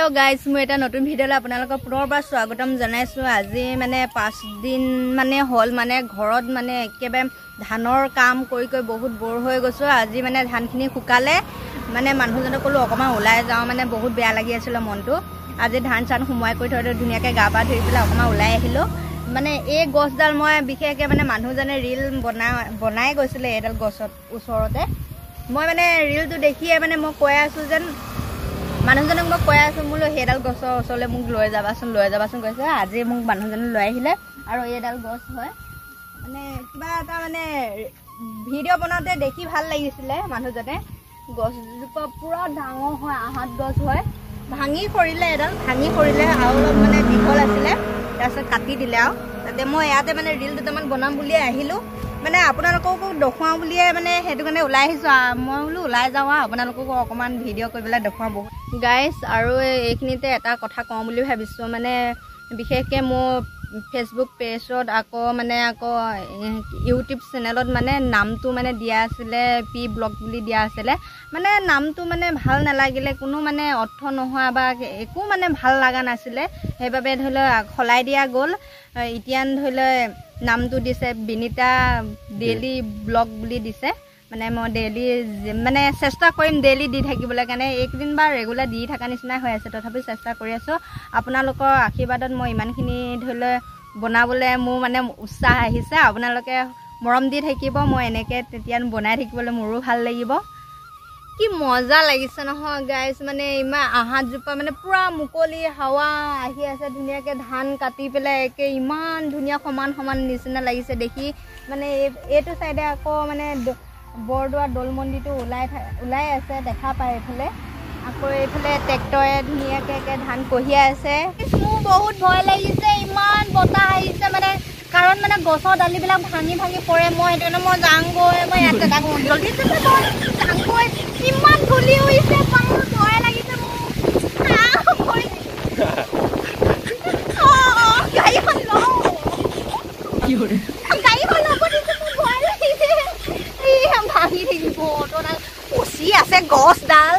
hello guys मैं এটা নতুন ভিডিওলৈ আপোনালোকক পুনৰবাৰ স্বাগতম জনাইছো আজি মানে 5 দিন মানে হল মানে ঘৰত মানে একেবাৰে ধানৰ কাম কৰি বহুত বৰ হৈ গৈছো আজি মানে ধানখিনি শুকালে মানে মানুহজনক কলো অকমান ওলাই যাও মানে বহুত বেয়া লাগি আছিল মনটো আজি ধান চান সুমাই কৰি থৈ ধুনিয়াকে গা পা ধুই পেলাই অকমান ওলাই আহিলো মানে এই গছডাল মই বিশেষকে মানে মানুহজনে ৰিল বনাই গৈছিল এডাল গছত ওচৰতে মই মানে ৰিলটো দেখিয়ে মানে মই কৈ আছো যেন মানুহজনক মই কৈ আছো মুলো হেডাল গছৰ ওচৰলে মোক লৈ যাবাচোন কৈছে আজি মোক মানুহজনে লৈ আহিলে আৰু এডাল গছ হয় মানে কিবা এটা মানে ভিডিও বনাতে দেখি ভাল লাগিছিলে মানুহজনে গছজোপা পুৰা ডাঙৰ হয় আহাত গছ হয় ভাঙি কৰিলে এডাল ভাঙি কৰিলে আৰু মানে দীঘল আছিলে তাৰপিছত কাটি দিলে আৰু তাতে মই ইয়াতে মানে ৰিল দুটামান বনাম বুলি আহিলো মানে আপোনালোককো দেখুৱাও বুলিয়ে মানে হেতু কাৰণে ওলাই আহিছো মই বোলো ওলাই যাও আপোনালোককো অকমান ভিডিও কৰিবলে দেখুৱাও বহুত গাইস আৰু এইখিনিতে এটা কথা কম বুলি ভাবিছো মানে বিশেষকে মোৰ ফেসবুক পেজত আকৌ ইউটিউব চেনেলত মানে নামটো মানে দিয়া আছিল পি ব্লগ বুলি দিয়া আছিল মানে নামটো মানে ভাল নালাগিলে কোনো মানে অৰ্থ নোহোৱা বা একো মানে ভাল লাগা নাছিল সেইবাবে ধৰিল খলাই দিয়া গল ইতিয়ান ধৰিল নামটো দিছে বিনিতা ডেইলি ব্লগ বুলি দিছে মানে মই ডেইলি মানে চেষ্টা কৰিম ডেইলি দি থাকিবলৈ কাৰণে একদিন বা ৰেগুলাৰ দি থকা নিচিনা হৈ আছে তথাপি চেষ্টা কৰি আছো আপোনালোকৰ আশীৰ্বাদত মই ইমানখিনি ধৰিল বনাবলৈ মোৰ মানে উৎসাহ আহিছে আপোনালোকে মৰম দি থাকিব মই এনেকৈ তেতিয়া বনাই থাকিবলৈ মোৰো ভাল লাগিব কি মজা লাগিছে নহয় গাইস মানে ইমান আহাত জোপা মানে পুৰা মুকলি হাৱা আহি আছে ধুনিয়াকে ধান কাটি পেলাই একে ইমান ধুনিয়া সমান নিচিনা লাগিছে দেখি মানে এইটো সাইডে আকৌ মানে বৰদোৱা দৌল মন্দিৰটো ওলাই আছে দেখা পায় এফালে আকৌ এইফালে ট্ৰেক্টৰে ধুনিয়াকে ধান কঢ়িয়াই আছে মোৰ বহুত ভয় লাগিছে ইমান বতাহ আহিছে মানে কাৰণ মানে গছৰ ডালিবিলাক ভাঙি পৰে মই এটানে মই যাংগৈ মই ইয়াতে ডাঙ জলদি যাংগৈ ইমান ধুলি হৈছে পাৰ ভয় লাগিছে মোৰ গাড়ীখন লওঁ কি হ'ল গাড়ীখন ল'ব দিছে মোৰ ভয় লাগিছে ভাঙি থাকিব অটোডাল পচি আছে গছডাল